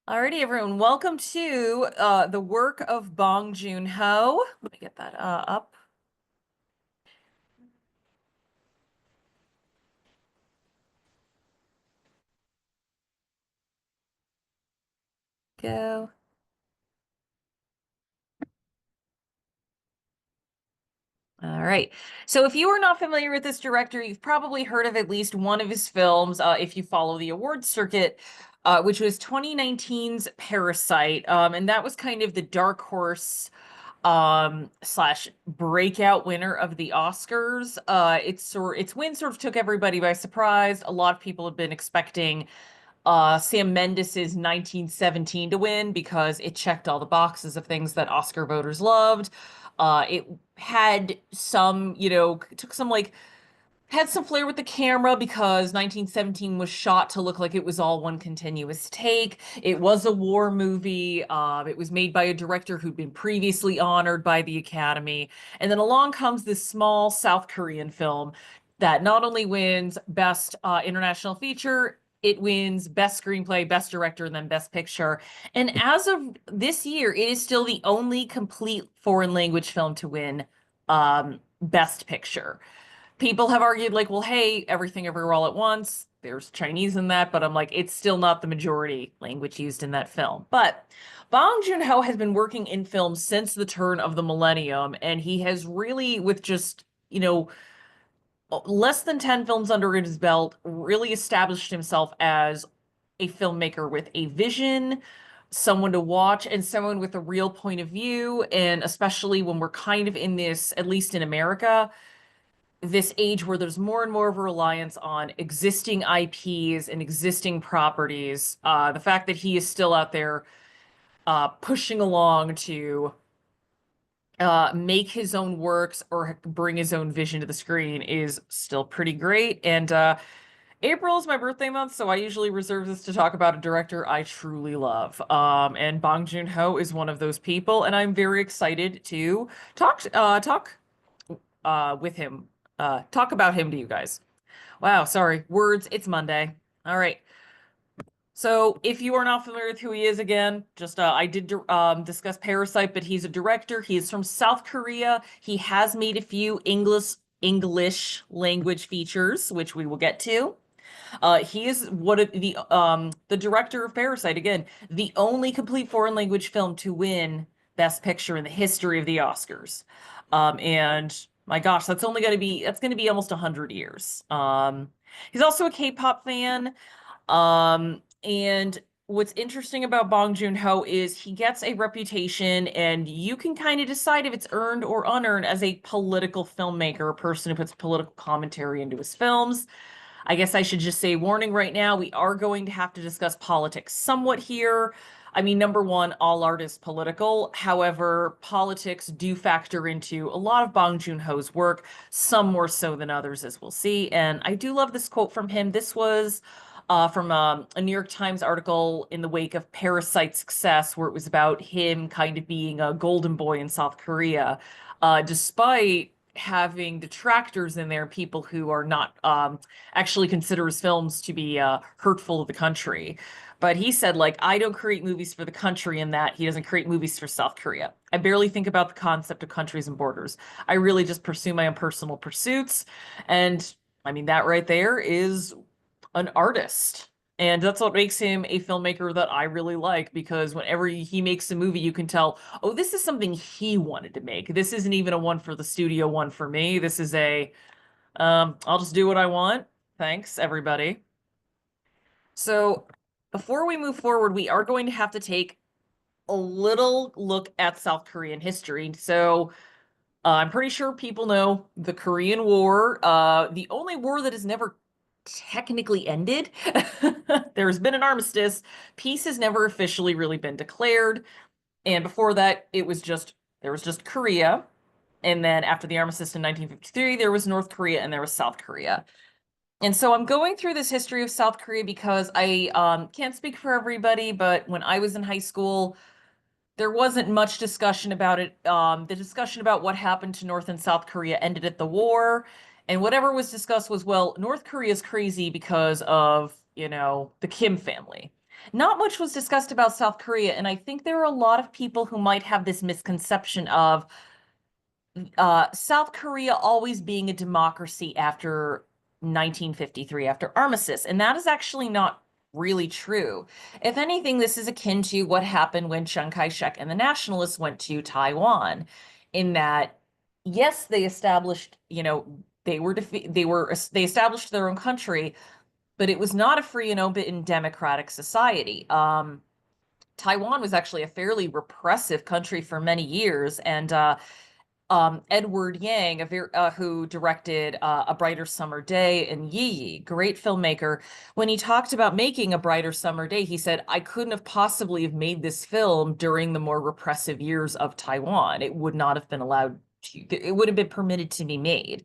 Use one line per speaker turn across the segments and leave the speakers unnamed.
Alrighty, everyone. Welcome to the work of Bong Joon Ho. Let me get that up. Go. All right. So if you are not familiar with this director, you've probably heard of at least one of his films, if you follow the awards circuit, which was 2019's Parasite. And that was kind of the dark horse slash breakout winner of the Oscars. Its win sort of took everybody by surprise. A lot of people have been expecting Sam Mendes's 1917 to win because it checked all the boxes of things that Oscar voters loved. It had some, took some like had some flair with the camera because 1917 was shot to look like it was all one continuous take. It was a war movie. It was made by a director who'd been previously honored by the Academy. And then along comes this small South Korean film that not only wins Best International Feature, it wins Best Screenplay, Best Director, and then Best Picture. And as of this year, it is still the only complete foreign language film to win Best Picture. People have argued like, well, hey, everything everywhere all at once. There's Chinese in that, but I'm like, it's still not the majority language used in that film. But Bong Joon-ho has been working in film since the turn of the millennium, and he has really, with just, less than 10 films under his belt, really established himself as a filmmaker with a vision, someone to watch, and someone with a real point of view. And especially when we're kind of in this, at least in America, this age where there's more and more of a reliance on existing IPs and existing properties, the fact that he is still out there pushing along to make his own works or bring his own vision to the screen is still pretty great. And April is my birthday month, so I usually reserve this to talk about a director I truly love. And Bong Joon-ho is one of those people, and I'm very excited to talk with him, talk about him to you guys. Wow, sorry. Words, it's Monday. All right. So, if you are not familiar with who he is again, just I did discuss Parasite, but he's a director. He is from South Korea. He has made a few English language features, which we will get to. He is one of the director of Parasite, again, the only complete foreign language film to win Best Picture in the history of the Oscars. And my gosh, that's gonna be almost 100 years. He's also a K-pop fan. And what's interesting about Bong Joon-ho is he gets a reputation, and you can kind of decide if it's earned or unearned as a political filmmaker, a person who puts political commentary into his films. I guess I should just say warning right now, we are going to have to discuss politics somewhat here. I mean, number one, all art is political. However, politics do factor into a lot of Bong Joon-ho's work, some more so than others, as we'll see. And I do love this quote from him. This was from a New York Times article in the wake of Parasite's success, where it was about him kind of being a golden boy in South Korea, despite having detractors in there, people who are not actually consider his films to be hurtful to the country. But he said, like, I don't create movies for the country, in that he doesn't create movies for South Korea. I barely think about the concept of countries and borders. I really just pursue my own personal pursuits. And I mean, that right there is an artist. And that's what makes him a filmmaker that I really like, because whenever he makes a movie, you can tell, oh, this is something he wanted to make. This isn't even a one for the studio, one for me. This is I'll just do what I want. Thanks, everybody. So before we move forward, we are going to have to take a little look at South Korean history. So I'm pretty sure people know the Korean War, the only war that has never technically ended. There's been an armistice. Peace has never officially really been declared. And before that, there was just Korea. And then after the armistice in 1953, there was North Korea and there was South Korea. And so I'm going through this history of South Korea because I can't speak for everybody, but when I was in high school, there wasn't much discussion about it. The discussion about what happened to North and South Korea ended at the war. And whatever was discussed was, well, North Korea is crazy because of, the Kim family. Not much was discussed about South Korea, and I think there are a lot of people who might have this misconception of South Korea always being a democracy after 1953, after armistice, and that is actually not really true. If anything, this is akin to what happened when Chiang Kai-shek and the nationalists went to Taiwan, in that, yes, they established, they established their own country, but it was not a free and open democratic society. Taiwan was actually a fairly repressive country for many years, and Edward Yang, who directed A Brighter Summer Day and Yi Yi, great filmmaker. When he talked about making A Brighter Summer Day, he said, I couldn't have possibly have made this film during the more repressive years of Taiwan. It would not have been allowed to, it would have been permitted to be made.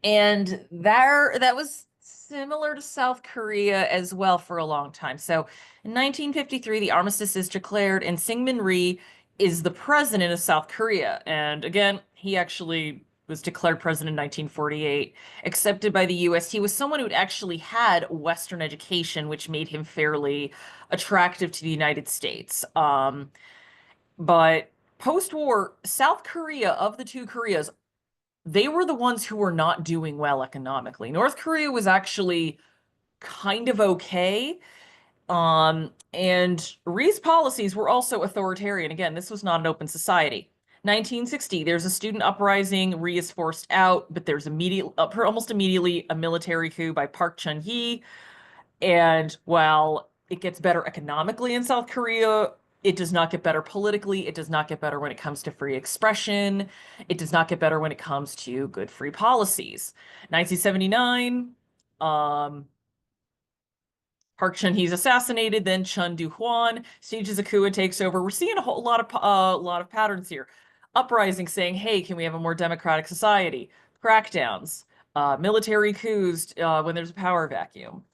And that was similar to South Korea as well for a long time. So in 1953, the armistice is declared, and Syngman Rhee is the president of South Korea. And again, he actually was declared president in 1948, accepted by the US. He was someone who'd actually had Western education, which made him fairly attractive to the United States. But post-war, South Korea, of the two Koreas, they were the ones who were not doing well economically. North Korea was actually kind of okay. And Rhee's policies were also authoritarian. Again, this was not an open society. 1960, there's a student uprising. Rhee is forced out, but there's almost immediately a military coup by Park Chung-hee. And while it gets better economically in South Korea, it does not get better politically. It does not get better when it comes to free expression. It does not get better when it comes to good free policies. 1979, Park Chung-hee's assassinated, then Chun Doo-hwan stages a coup and takes over. We're seeing a whole lot of patterns here. Uprising saying, hey, can we have a more democratic society? Crackdowns, military coups when there's a power vacuum.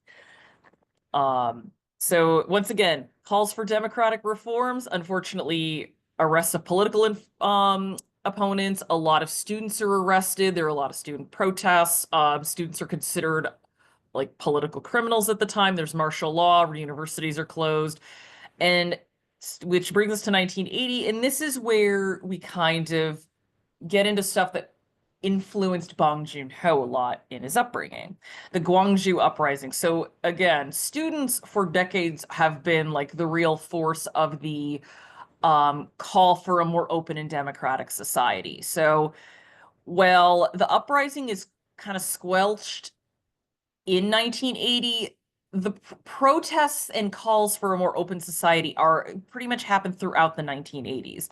So once again, calls for democratic reforms, unfortunately, arrests of political opponents. A lot of students are arrested. There are a lot of student protests. Students are considered like political criminals at the time. There's martial law. Universities are closed. And which brings us to 1980. And this is where we kind of get into stuff that influenced Bong Joon Ho a lot in his upbringing, the Gwangju uprising. So again, students for decades have been like the real force of the call for a more open and democratic society. So, well, the uprising is kind of squelched in 1980. The protests and calls for a more open society are pretty much happened throughout the 1980s.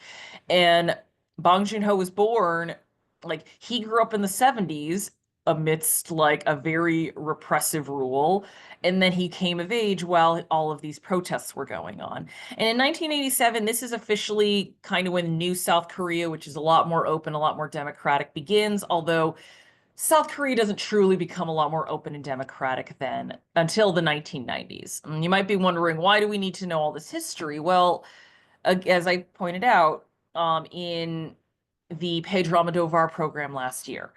And Bong Joon-ho was born, like he grew up in the 70s amidst like a very repressive rule. And then he came of age while all of these protests were going on. And in 1987, this is officially kind of when new South Korea, which is a lot more open, a lot more democratic, begins, although South Korea doesn't truly become a lot more open and democratic then until the 1990s. You might be wondering, why do we need to know all this history? Well, as I pointed out in the Pedro Almodovar program last year,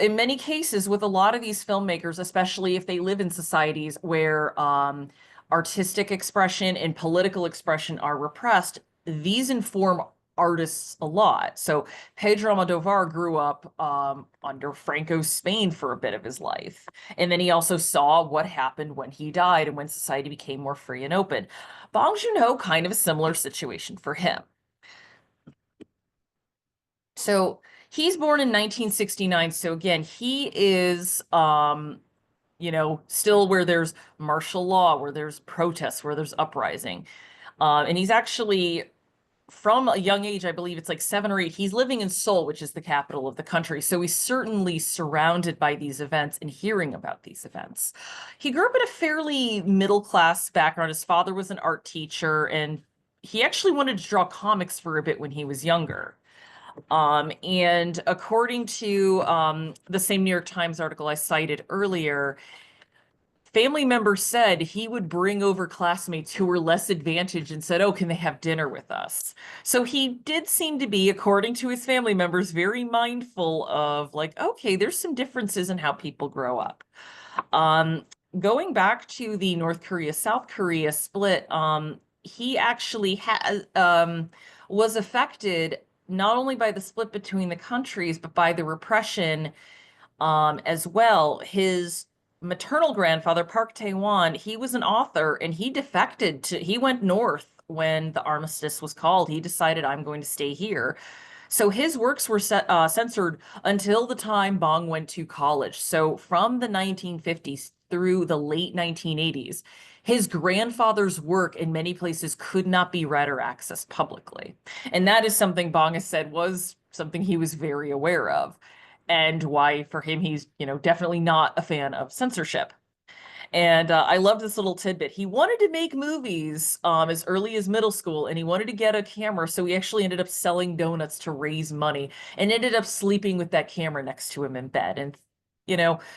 in many cases with a lot of these filmmakers, especially if they live in societies where artistic expression and political expression are repressed, these inform artists a lot. So Pedro Almodovar grew up under Franco's Spain for a bit of his life. And then he also saw what happened when he died and when society became more free and open. Bong Joon-ho, kind of a similar situation for him. So he's born in 1969. So again, he is, still where there's martial law, where there's protests, where there's uprising. And he's actually, from a young age, I believe it's like 7 or 8, he's living in Seoul, which is the capital of the country. So he's certainly surrounded by these events and hearing about these events. He grew up in a fairly middle-class background. His father was an art teacher, and he actually wanted to draw comics for a bit when he was younger. And according to the same New York Times article I cited earlier, family members said he would bring over classmates who were less advantaged and said, oh, can they have dinner with us? So he did seem to be, according to his family members, very mindful of like, okay, there's some differences in how people grow up. going back to the North Korea South Korea split, he actually was affected not only by the split between the countries, but by the repression as well. His maternal grandfather, Park Tae-won, he was an author and he went north when the armistice was called. He decided, I'm going to stay here. So his works were censored until the time Bong went to college. So from the 1950s through the late 1980s, his grandfather's work in many places could not be read or accessed publicly. And that is something Bong has said was something he was very aware of, and why for him he's, definitely not a fan of censorship. And I love this little tidbit. He wanted to make movies as early as middle school, and he wanted to get a camera, so he actually ended up selling donuts to raise money and ended up sleeping with that camera next to him in bed. And,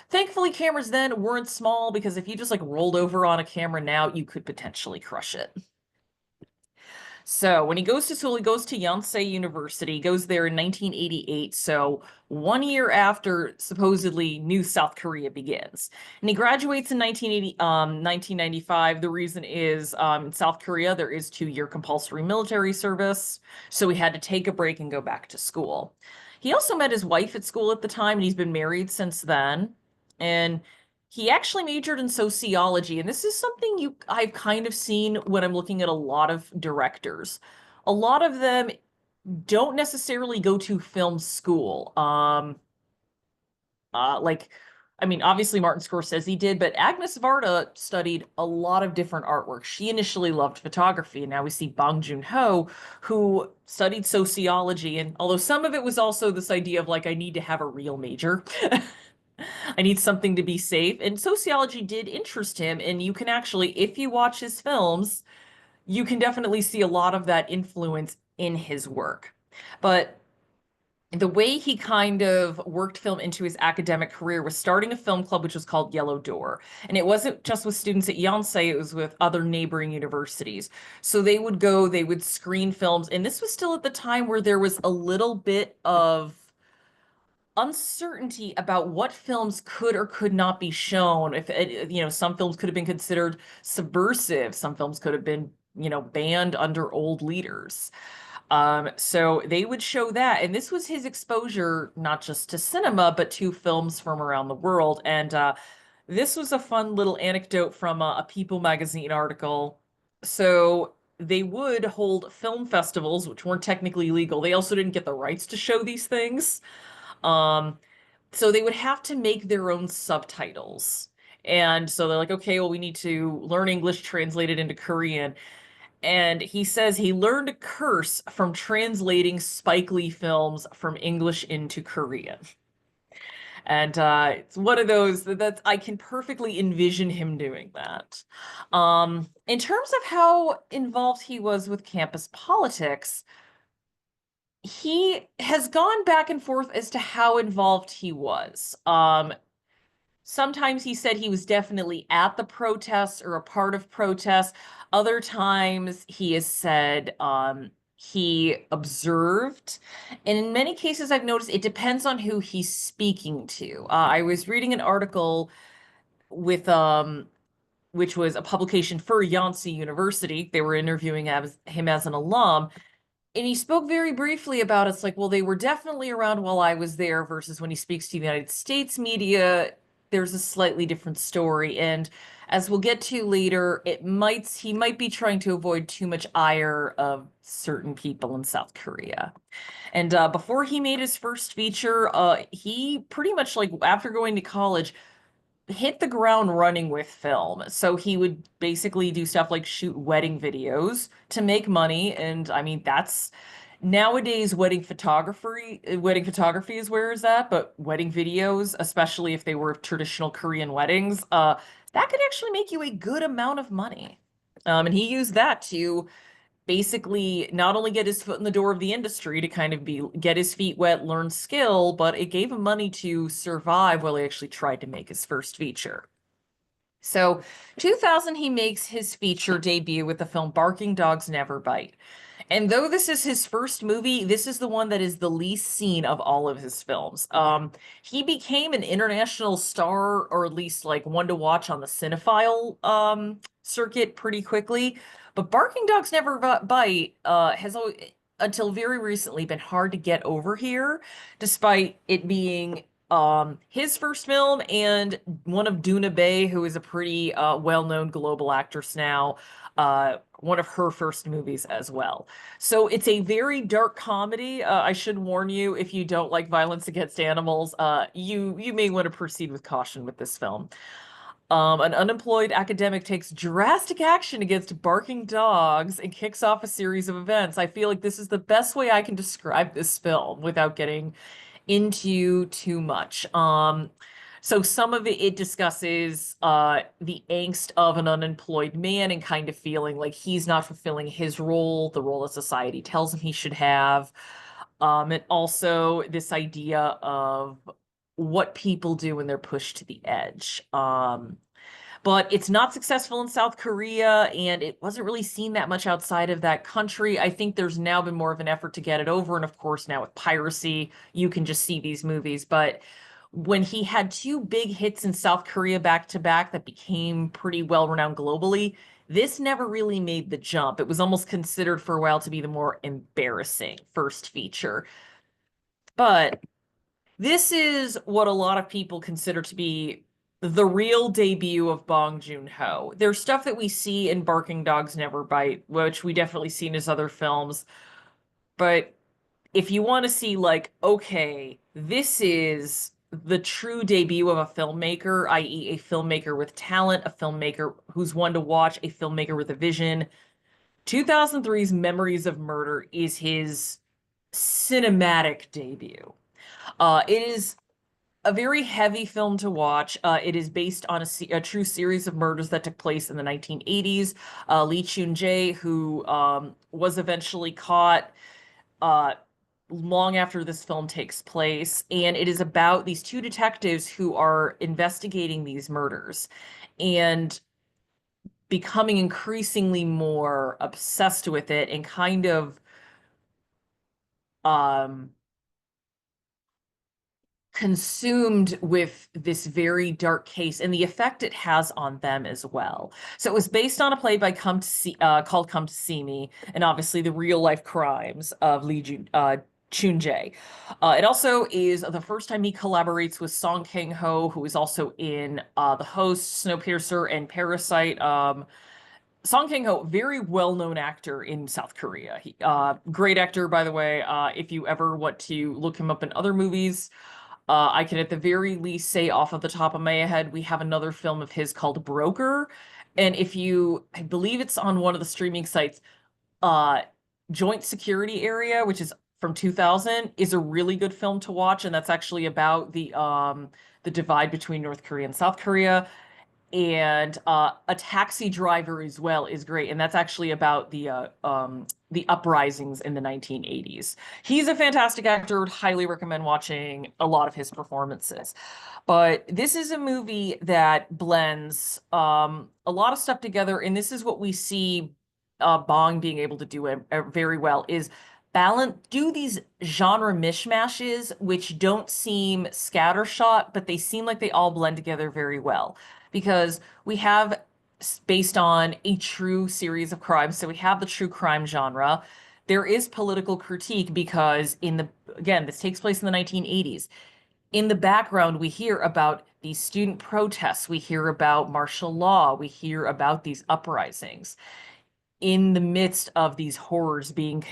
thankfully cameras then weren't small, because if you just like rolled over on a camera now, you could potentially crush it. So when he goes to school, he goes to Yonsei University, goes there in 1988. So 1 year after supposedly new South Korea begins. And he graduates in 1995. The reason is in South Korea, there is 2-year compulsory military service. So he had to take a break and go back to school. He also met his wife at school at the time, and he's been married since then. And he actually majored in sociology, and this is something I've kind of seen when I'm looking at a lot of directors. A lot of them don't necessarily go to film school. Like, I mean, obviously Martin Scorsese did, but Agnes Varda studied a lot of different artwork. She initially loved photography, and now we see Bong Joon Ho, who studied sociology. And although some of it was also this idea of like, I need to have a real major. I need something to be safe. And sociology did interest him. And you can actually, if you watch his films, you can definitely see a lot of that influence in his work. But the way he kind of worked film into his academic career was starting a film club, which was called Yellow Door. And it wasn't just with students at Yonsei, it was with other neighboring universities. So they would go, they would screen films. And this was still at the time where there was a little bit of uncertainty about what films could or could not be shown. If some films could have been considered subversive, some films could have been, banned under old leaders. So they would show that, and this was his exposure not just to cinema, but to films from around the world. And this was a fun little anecdote from a People magazine article. So they would hold film festivals, which weren't technically legal. They also didn't get the rights to show these things. Um, so they would have to make their own subtitles. And so they're like, okay, well, we need to learn English translated into Korean. And he says he learned a curse from translating Spike Lee films from English into Korean. And it's one of those that I can perfectly envision him doing that. In terms of how involved he was with campus politics, he has gone back and forth as to how involved he was. Sometimes he said he was definitely at the protests or a part of protests. Other times he has said he observed. And in many cases, I've noticed it depends on who he's speaking to. I was reading an article with which was a publication for Yonsei University. They were interviewing him as an alum, and he spoke very briefly about it's like, well, they were definitely around while I was there, versus when he speaks to the United States media, there's a slightly different story. And as we'll get to later, he might be trying to avoid too much ire of certain people in South Korea. And before he made his first feature, he pretty much, like, after going to college, hit the ground running with film. So he would basically do stuff like shoot wedding videos to make money. And I mean, that's nowadays wedding photography is where is that, but wedding videos, especially if they were traditional Korean weddings, that could actually make you a good amount of money. And he used that to basically not only get his foot in the door of the industry to kind of get his feet wet, learn skill, but it gave him money to survive while he actually tried to make his first feature. So 2000, he makes his feature debut with the film Barking Dogs Never Bite. And though this is his first movie, this is the one that is the least seen of all of his films. He became an international star, or at least like one to watch on the cinephile circuit pretty quickly. But Barking Dogs Never Bite has always, until very recently, been hard to get over here, despite it being his first film and one of Duna Bay, who is a pretty well-known global actress now, one of her first movies as well. So it's a very dark comedy. I should warn you, if you don't like violence against animals, you may want to proceed with caution with this film. An unemployed academic takes drastic action against barking dogs and kicks off a series of events. I feel like this is the best way I can describe this film without getting into too much. So some of it discusses the angst of an unemployed man and kind of feeling like he's not fulfilling his role, the role that society tells him he should have. And also this idea of what people do when they're pushed to the edge. But it's not successful in South Korea, and it wasn't really seen that much outside of that country. I think there's now been more of an effort to get it over, and of course, now with piracy, you can just see these movies. But when he had two big hits in South Korea back to back that became pretty well renowned globally, this never really made the jump. It was almost considered for a while to be the more embarrassing first feature. But this is what a lot of people consider to be the real debut of Bong Joon Ho. There's stuff that we see in Barking Dogs Never Bite, which we definitely see in his other films. But if you want to see, like, okay, this is the true debut of a filmmaker, i.e., a filmmaker with talent, a filmmaker who's one to watch, a filmmaker with a vision, 2003's Memories of Murder is his cinematic debut. It is a very heavy film to watch. It is based on a true series of murders that took place in the 1980s. Lee Chun-jae, who was eventually caught uh, long after this film takes place, and it is about these two detectives who are investigating these murders and becoming increasingly more obsessed with it and kind of um consumed with this very dark case and the effect it has on them as well. So it was based on a play by called Come to See Me, and obviously the real life crimes of Chun-jae. It also is the first time he collaborates with Song Kang-ho, who is also in The Host, Snowpiercer, and Parasite. Song Kang-ho, very well-known actor in South Korea. Great actor, by the way. If you ever want to look him up in other movies, I can at the very least say off of the top of my head, we have another film of his called Broker. And if you, I believe it's on one of the streaming sites, uh, Joint Security Area, which is from 2000, is a really good film to watch. And that's actually about the divide between North Korea and South Korea. And A Taxi Driver as well is great, and that's actually about the uprisings in the 1980s. He's a fantastic actor. Would highly recommend watching a lot of his performances. But this is a movie that blends a lot of stuff together, and this is what we see Bong being able to do very well is do these genre mishmashes, which don't seem scattershot, but they seem like they all blend together very well. Because we have based on a true series of crimes, so we have the true crime genre. There is political critique because again, this takes place in the 1980s. In the background, we hear about these student protests, we hear about martial law, we hear about these uprisings in the midst of these horrors being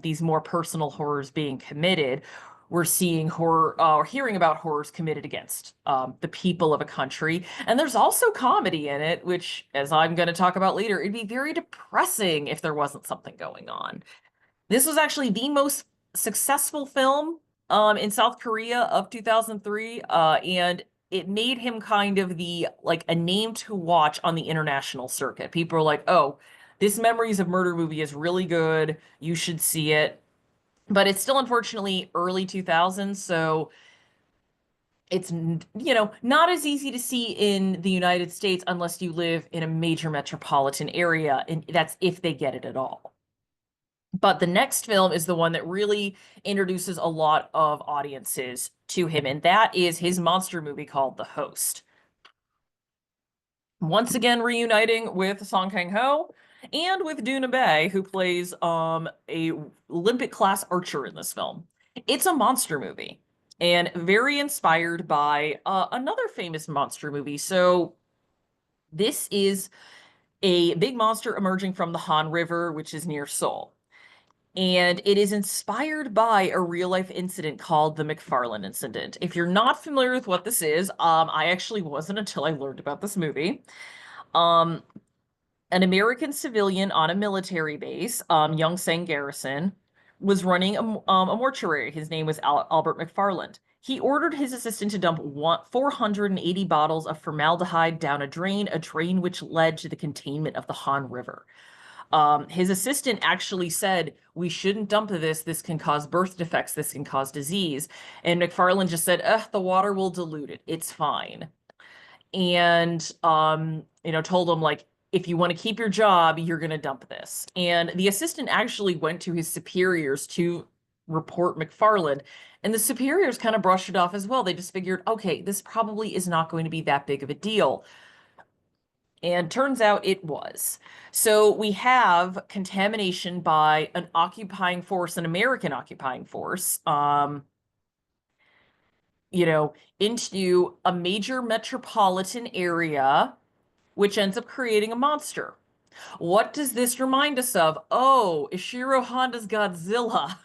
these more personal horrors being committed. We're seeing horror or hearing about horrors committed against the people of a country. And there's also comedy in it, which, as I'm going to talk about later, it'd be very depressing if there wasn't something going on. This was actually the most successful film in South Korea of 2003, and it made him kind of like a name to watch on the international circuit. People are like, "Oh, this Memories of Murder movie is really good. You should see it." But it's still unfortunately early 2000s, so it's not as easy to see in the United States unless you live in a major metropolitan area, and that's if they get it at all. But the next film is the one that really introduces a lot of audiences to him, and that is his monster movie called The Host. Once again reuniting with Song Kang-ho and with Doona Bae, who plays a Olympic class archer in this film. It's a monster movie and very inspired by another famous monster movie. So this is a big monster emerging from the Han River, which is near Seoul. And it is inspired by a real life incident called the McFarland incident. If you're not familiar with what this is, I actually wasn't until I learned about this movie. Um, an American civilian on a military base, Yongsan Garrison, was running a mortuary. His name was Albert McFarland. He ordered his assistant to dump 480 bottles of formaldehyde down a drain which led to the containment of the Han River. His assistant actually said, "We shouldn't dump this. This can cause birth defects. This can cause disease." And McFarland just said, the water will dilute it. It's fine. And told him like, if you want to keep your job, you're going to dump this. And the assistant actually went to his superiors to report McFarland, and the superiors kind of brushed it off as well. They just figured, okay, this probably is not going to be that big of a deal. And turns out it was. So we have contamination by an occupying force, an American occupying force, into a major metropolitan area, which ends up creating a monster. What does this remind us of? Oh, Ishiro Honda's Godzilla.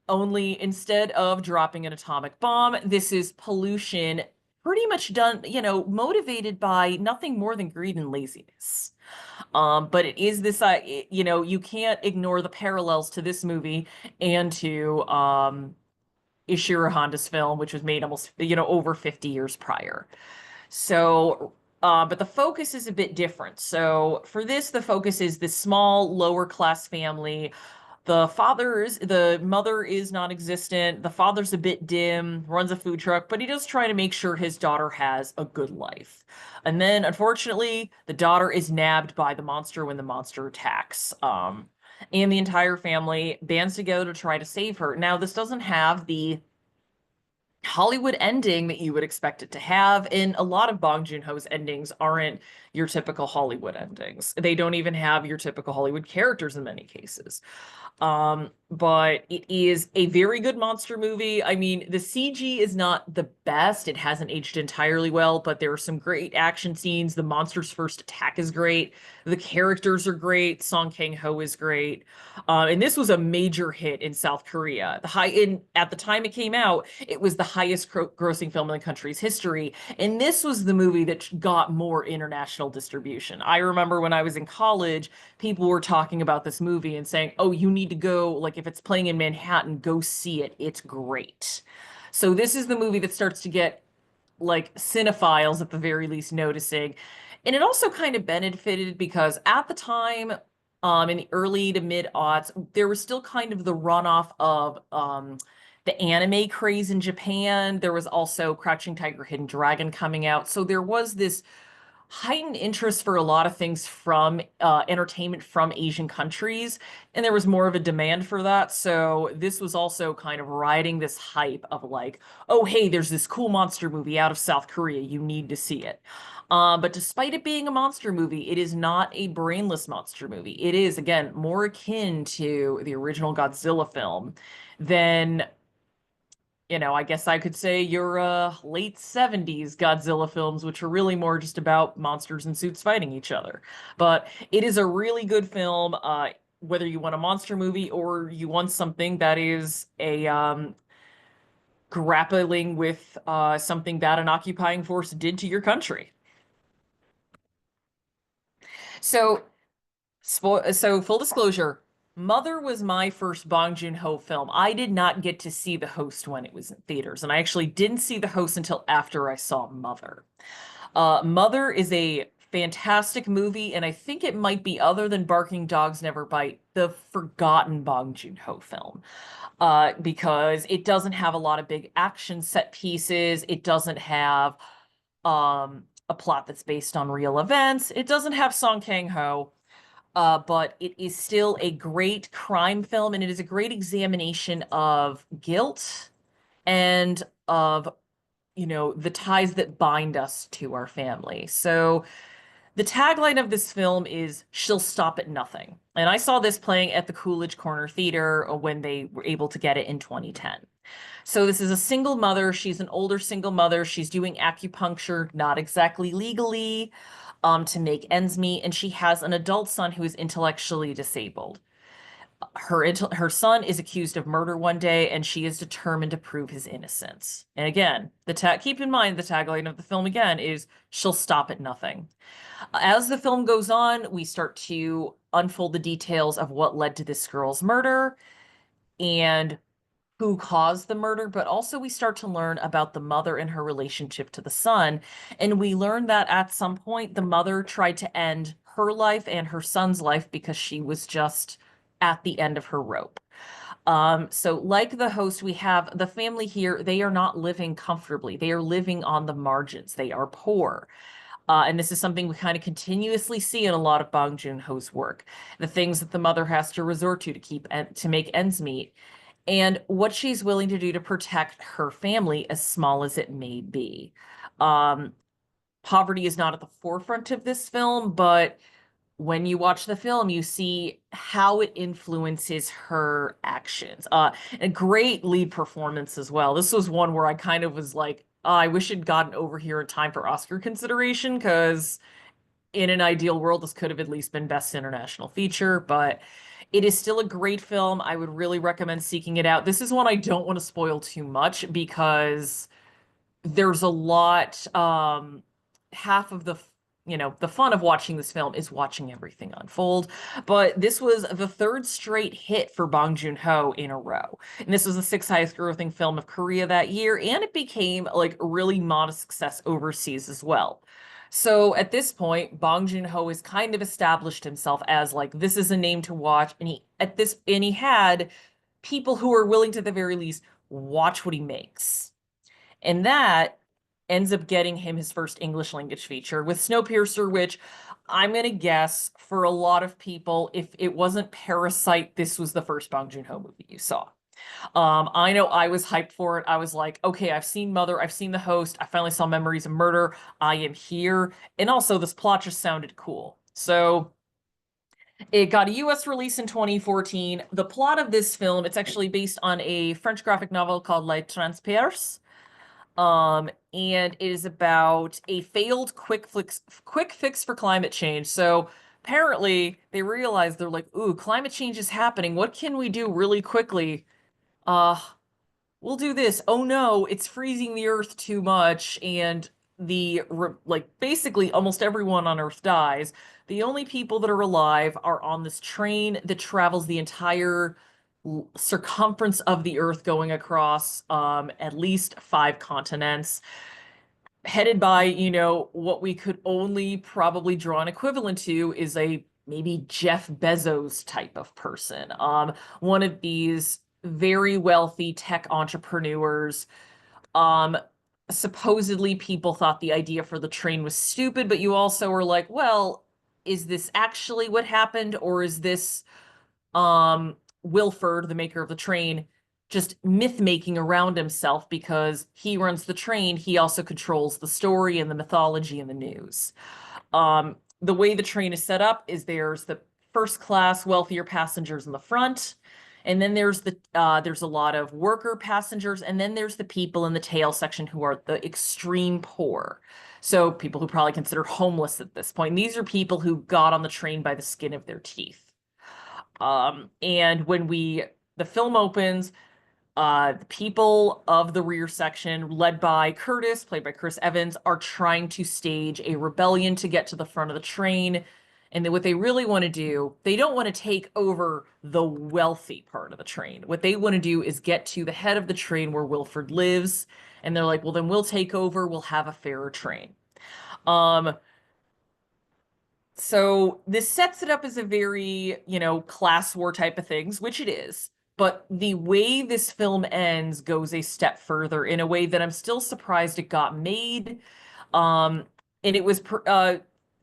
Only instead of dropping an atomic bomb, this is pollution pretty much done, motivated by nothing more than greed and laziness. But it is this, you can't ignore the parallels to this movie and to Ishiro Honda's film, which was made almost, over 50 years prior. So, but the focus is a bit different. So for this, the focus is this small, lower class family. The mother is non-existent. The father's a bit dim, runs a food truck, but he does try to make sure his daughter has a good life. And then, unfortunately, the daughter is nabbed by the monster when the monster attacks. And the entire family bands together to try to save her. Now, this doesn't have the Hollywood ending that you would expect it to have, and a lot of Bong Joon Ho's endings aren't your typical Hollywood endings. They don't even have your typical Hollywood characters in many cases. But it is a very good monster movie. I mean, the CG is not the best. It hasn't aged entirely well, but there are some great action scenes. The monster's first attack is great. The characters are great. Song Kang-ho is great. And this was a major hit in South Korea. At the time it came out, it was the highest grossing film in the country's history. And this was the movie that got more international distribution. I remember when I was in college, people were talking about this movie and saying, "Oh, you need to go, like if it's playing in Manhattan, go see it. It's great." So this is the movie that starts to get like cinephiles at the very least noticing. And it also kind of benefited because at the time, in the early to mid aughts, there was still kind of the runoff of the anime craze in Japan. There was also Crouching Tiger, Hidden Dragon coming out. So there was this heightened interest for a lot of things from entertainment from Asian countries, and there was more of a demand for that. So this was also kind of riding this hype of like, oh, hey, there's this cool monster movie out of South Korea. You need to see it. But despite it being a monster movie, it is not a brainless monster movie. It is, again, more akin to the original Godzilla film than I guess I could say your late 70s Godzilla films, which are really more just about monsters in suits fighting each other. But it is a really good film, whether you want a monster movie or you want something that is a grappling with something that an occupying force did to your country. So, so full disclosure, Mother was my first Bong Joon-ho film. I did not get to see The Host when it was in theaters, and I actually didn't see The Host until after I saw Mother. Mother is a fantastic movie, and I think it might be, other than Barking Dogs Never Bite, the forgotten Bong Joon-ho film. Because it doesn't have a lot of big action set pieces. It doesn't have a plot that's based on real events. It doesn't have Song Kang-ho. but it is still a great crime film, and it is a great examination of guilt and of, the ties that bind us to our family. So the tagline of this film is "She'll stop at nothing." And I saw this playing at the Coolidge Corner Theater when they were able to get it in 2010. So this is a single mother. She's an older single mother. She's doing acupuncture, not exactly legally, to make ends meet, and she has an adult son who is intellectually disabled. Her son is accused of murder one day, and she is determined to prove his innocence. And again, keep in mind the tagline of the film again is "She'll stop at nothing." As the film goes on, we start to unfold the details of what led to this girl's murder and who caused the murder, but also we start to learn about the mother and her relationship to the son. And we learn that at some point, the mother tried to end her life and her son's life because she was just at the end of her rope. So like the host, we have the family here. They are not living comfortably. They are living on the margins. They are poor. And this is something we kind of continuously see in a lot of Bong Joon Ho's work. The things that the mother has to resort to make ends meet, and what she's willing to do to protect her family, as small as it may be. Um, Poverty is not at the forefront of this film, but when you watch the film, you see how it influences her actions. A great lead performance as well. This was one where I kind of was like, "Oh, I wish it'd gotten over here in time for Oscar consideration," because in an ideal world, this could have at least been Best International Feature, but it is still a great film. I would really recommend seeking it out. This is one I don't want to spoil too much because there's a lot, half of the fun of watching this film is watching everything unfold. But this was the third straight hit for Bong Joon-ho in a row. And this was the sixth highest grossing film of Korea that year, and it became like a really modest success overseas as well. So at this point, Bong Joon-ho has kind of established himself as like this is a name to watch, and he had people who are willing to, at the very least, watch what he makes. And that ends up getting him his first English language feature with Snowpiercer, which I'm going to guess for a lot of people, if it wasn't Parasite, this was the first Bong Joon-ho movie you saw. I know I was hyped for it. I was like, okay, I've seen Mother, I've seen The Host, I finally saw Memories of Murder, I am here. And also, this plot just sounded cool. So it got a US release in 2014. The plot of this film, it's actually based on a French graphic novel called Les Transperces. And it is about a failed quick fix for climate change. So apparently they realized they're like, ooh, climate change is happening. What can we do really quickly? Uh, we'll do this. Oh no, it's freezing the earth too much, and basically almost everyone on Earth dies. The only people that are alive are on this train that travels the entire circumference of the Earth, going across at least 5 continents, headed by, what we could only probably draw an equivalent to is a maybe Jeff Bezos type of person. One of these very wealthy tech entrepreneurs. Um, Supposedly people thought the idea for the train was stupid, but you also were like, well, is this actually what happened, or is this Wilford, the maker of the train, just myth making around himself because he runs the train, he also controls the story and the mythology and the news. The way the train is set up is there's the first class wealthier passengers in the front, and then there's a lot of worker passengers, and then there's the people in the tail section who are the extreme poor. So people who probably consider homeless at this point. And these are people who got on the train by the skin of their teeth. And when the film opens, the people of the rear section, led by Curtis, played by Chris Evans, are trying to stage a rebellion to get to the front of the train. And then what they really want to do, they don't want to take over the wealthy part of the train. What they want to do is get to the head of the train where Wilford lives. And they're like, well, then we'll take over. We'll have a fairer train. Um, so this sets it up as a very, class war type of things, which it is. But the way this film ends goes a step further in a way that I'm still surprised it got made. And it was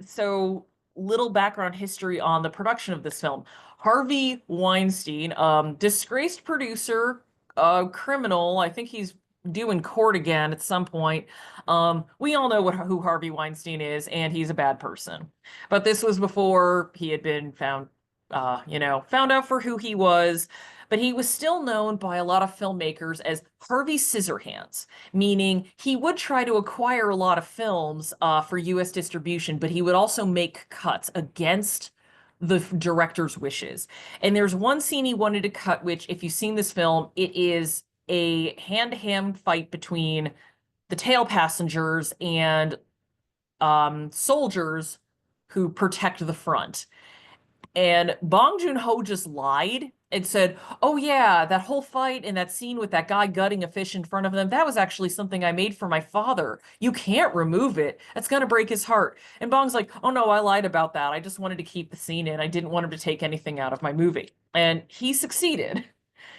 so little background history on the production of this film. Harvey Weinstein, disgraced producer, criminal. I think he's due in court again at some point. We all know who Harvey Weinstein is, and he's a bad person. But this was before he had been found, found out for who he was. But he was still known by a lot of filmmakers as Harvey Scissorhands, meaning he would try to acquire a lot of films for US distribution, but he would also make cuts against the director's wishes. And there's one scene he wanted to cut, which, if you've seen this film, it is a hand-to-hand fight between the tail passengers and soldiers who protect the front. And Bong Joon Ho just lied and said, "Oh yeah, that whole fight and that scene with that guy gutting a fish in front of them, that was actually something I made for my father. You can't remove it. That's gonna break his heart." And Bong's like, "Oh no, I lied about that. I just wanted to keep the scene in. I didn't want him to take anything out of my movie." And he succeeded.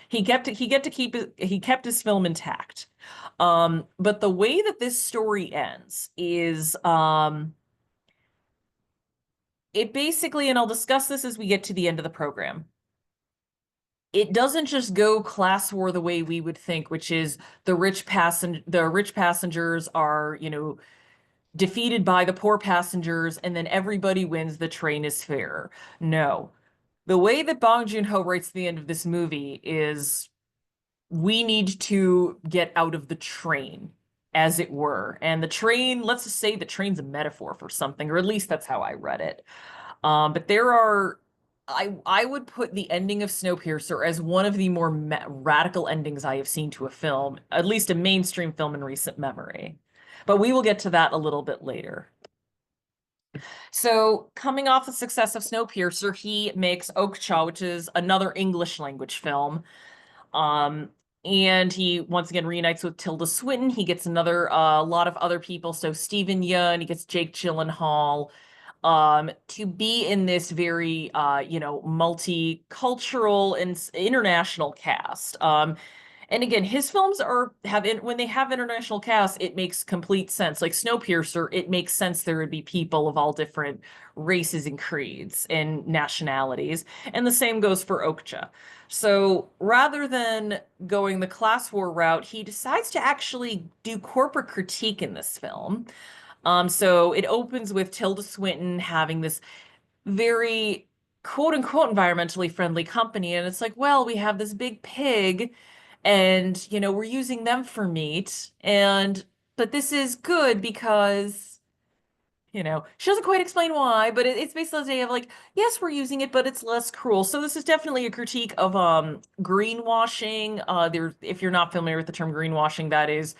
He kept his film intact. But the way that this story ends is it basically, and I'll discuss this as we get to the end of the program, it doesn't just go class war the way we would think, which is the rich passengers are, defeated by the poor passengers, and then everybody wins, the train is fair. No. The way that Bong Joon-ho writes the end of this movie is we need to get out of the train, as it were. And the train, let's just say the train's a metaphor for something, or at least that's how I read it. But there are, I would put the ending of Snowpiercer as one of the more radical endings I have seen to a film, at least a mainstream film in recent memory. But we will get to that a little bit later. So, coming off the success of Snowpiercer, he makes Okja, which is another English language film. And he once again reunites with Tilda Swinton. He gets another lot of other people. So Steven Yeun, he gets Jake Gyllenhaal, to be in this very multicultural and international cast. And again, his films when they have international casts, it makes complete sense. Like Snowpiercer, it makes sense there would be people of all different races and creeds and nationalities. And the same goes for Okja. So rather than going the class war route, he decides to actually do corporate critique in this film. So it opens with Tilda Swinton having this very quote unquote environmentally friendly company. And it's like, well, we have this big pig and, we're using them for meat. But this is good because, she doesn't quite explain why, but it's basically the idea of like, yes, we're using it, but it's less cruel. So this is definitely a critique of greenwashing. If you're not familiar with the term greenwashing, that is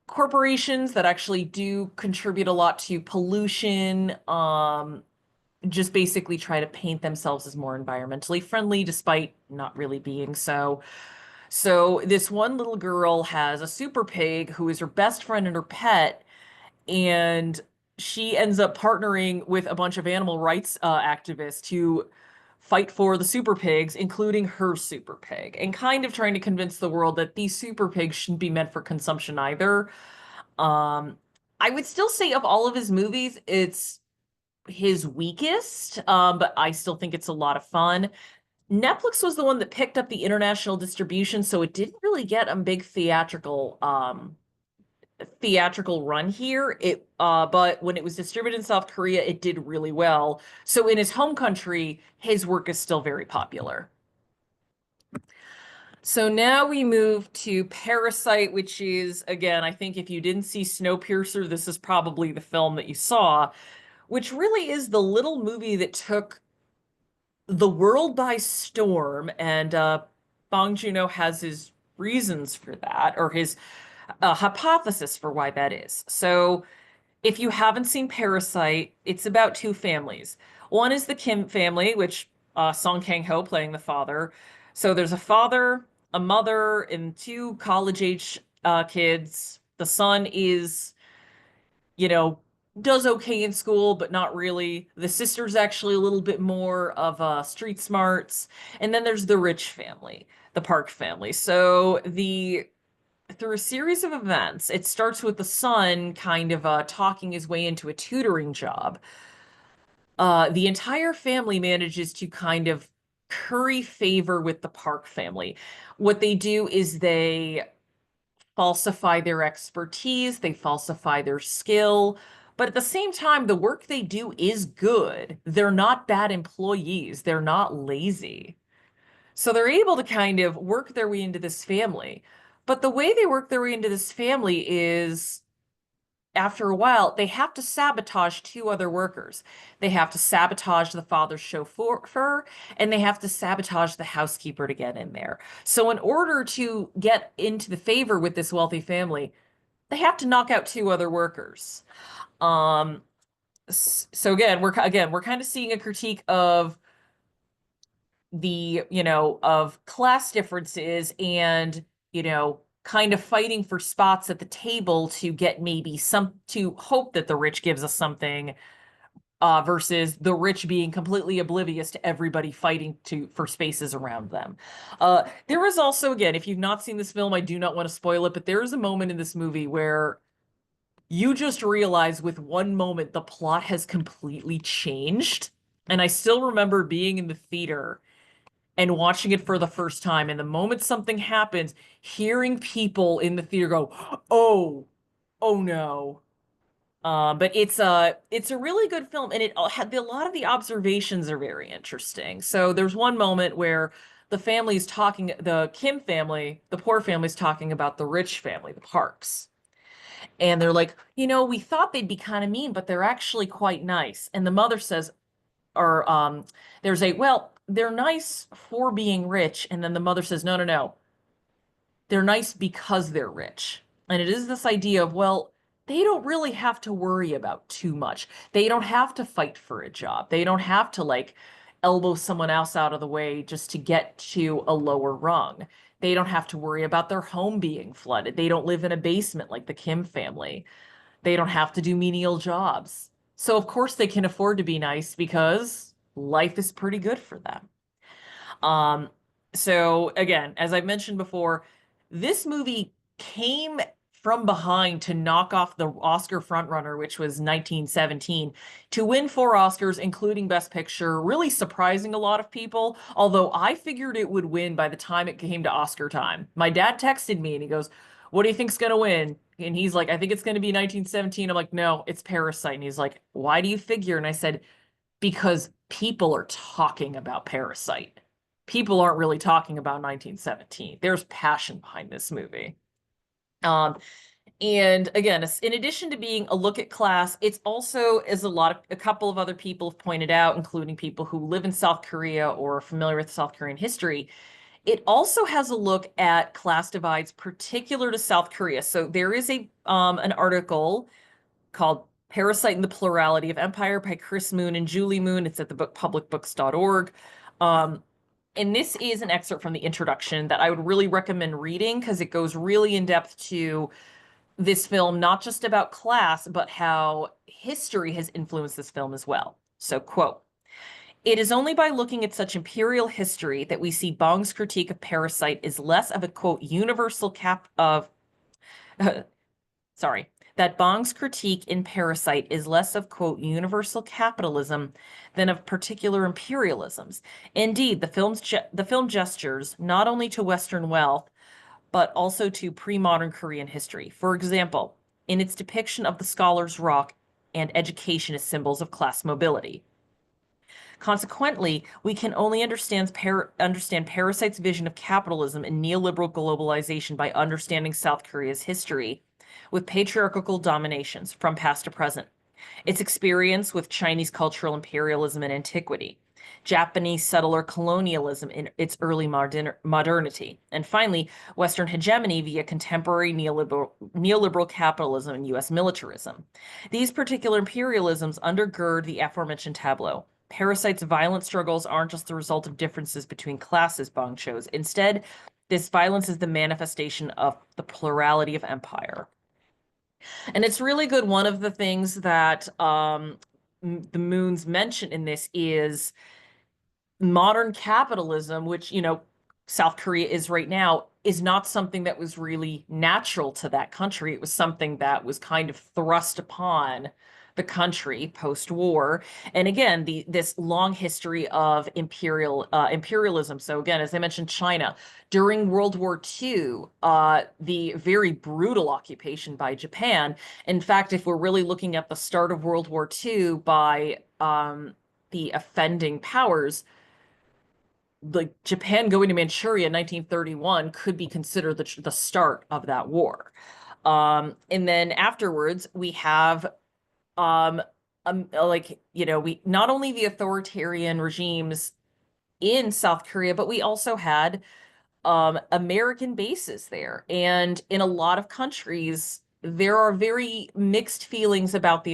corporations that actually do contribute a lot to pollution, just basically try to paint themselves as more environmentally friendly despite not really being so. So this one little girl has a super pig who is her best friend and her pet, and she ends up partnering with a bunch of animal rights activists to fight for the super pigs, including her super pig, and kind of trying to convince the world that these super pigs shouldn't be meant for consumption either. I would still say of all of his movies, it's his weakest, but I still think it's a lot of fun. Netflix was the one that picked up the international distribution, so it didn't really get a big theatrical run here. But when it was distributed in South Korea, it did really well. So in his home country, his work is still very popular. So now we move to Parasite, which is, again, I think if you didn't see Snowpiercer, this is probably the film that you saw, which really is the little movie that took the world by storm. And Bong Joon-ho has his reasons for that, or his hypothesis for why that is. So if you haven't seen Parasite, it's about two families. One is the Kim family, which Song Kang-ho playing the father. So there's a father, a mother, and two college-age kids. The son is, you know, does okay in school, but not really. The sister's actually a little bit more of street smarts. And then there's the rich family, the Park family. So through a series of events, it starts with the son kind of talking his way into a tutoring job. The entire family manages to kind of curry favor with the Park family. What they do is they falsify their expertise, they falsify their skill, but at the same time, the work they do is good. They're not bad employees, they're not lazy. So they're able to kind of work their way into this family. But the way they work their way into this family is after a while, they have to sabotage two other workers. They have to sabotage the father's chauffeur, and they have to sabotage the housekeeper to get in there. So, in order to get into the favor with this wealthy family, they have to knock out two other workers. Um, so again, we're kind of seeing a critique of of class differences and, kind of fighting for spots at the table to get maybe to hope that the rich gives us something, versus the rich being completely oblivious to everybody fighting for spaces around them. There is also, again, if you've not seen this film, I do not want to spoil it, but there is a moment in this movie where you just realize with one moment the plot has completely changed. And I still remember being in the theater and watching it for the first time. And the moment something happens, hearing people in the theater go, "Oh, oh no." But it's a really good film, and it had a lot of the observations are very interesting. So there's one moment where the Kim family, the poor family's talking about the rich family, the Parks. And they're like, we thought they'd be kind of mean, but they're actually quite nice. And the mother says, or well, they're nice for being rich. And then the mother says, no, no, no. They're nice because they're rich. And it is this idea of, well, they don't really have to worry about too much. They don't have to fight for a job. They don't have to like elbow someone else out of the way just to get to a lower rung. They don't have to worry about their home being flooded. They don't live in a basement like the Kim family. They don't have to do menial jobs. So, of course, they can afford to be nice because life is pretty good for them. Um, so, again, as I've mentioned before, this movie came from behind to knock off the Oscar frontrunner, which was 1917, to win 4 Oscars, including Best Picture, really surprising a lot of people. Although I figured it would win by the time it came to Oscar time. My dad texted me and he goes, "What do you think's gonna win?" And he's like, "I think it's gonna be 1917." I'm like, "No, it's Parasite." And he's like, "Why do you figure?" And I said, "Because people are talking about Parasite. People aren't really talking about 1917. There's passion behind this movie." Um, and again, in addition to being a look at class, it's also, as a couple of other people have pointed out, including people who live in South Korea or are familiar with South Korean history, it also has a look at class divides particular to South Korea. So there is an article called Parasite and the Plurality of Empire by Chris Moon and Julie Moon. It's at the book publicbooks.org. And this is an excerpt from the introduction that I would really recommend reading because it goes really in depth to this film, not just about class, but how history has influenced this film as well. So, quote, "It is only by looking at such imperial history that we see Bong's critique of Parasite is less of a, quote, universal cap of sorry, that Bong's critique in Parasite is less of, quote, universal capitalism than of particular imperialisms. Indeed, the film gestures not only to Western wealth, but also to pre-modern Korean history. For example, in its depiction of the scholar's rock and education as symbols of class mobility. Consequently, we can only understand Parasite's vision of capitalism and neoliberal globalization by understanding South Korea's history with patriarchal dominations from past to present, its experience with Chinese cultural imperialism and antiquity, Japanese settler colonialism in its early modernity, and finally, Western hegemony via contemporary neoliberal capitalism and U.S. militarism. These particular imperialisms undergird the aforementioned tableau. Parasite's violent struggles aren't just the result of differences between classes, Bong shows. Instead, this violence is the manifestation of the plurality of empire. And it's really good. One of the things that the Moons mention in this is modern capitalism, which, South Korea is right now, is not something that was really natural to that country. It was something that was kind of thrust upon the country post-war. And again, this long history of imperialism. So again, as I mentioned, China during World War II, the very brutal occupation by Japan. In fact, if we're really looking at the start of World War II by the offending powers, like Japan going to Manchuria in 1931 could be considered the start of that war. And then afterwards, we have like, we not only the authoritarian regimes in South Korea, but we also had American bases there. And in a lot of countries, there are very mixed feelings about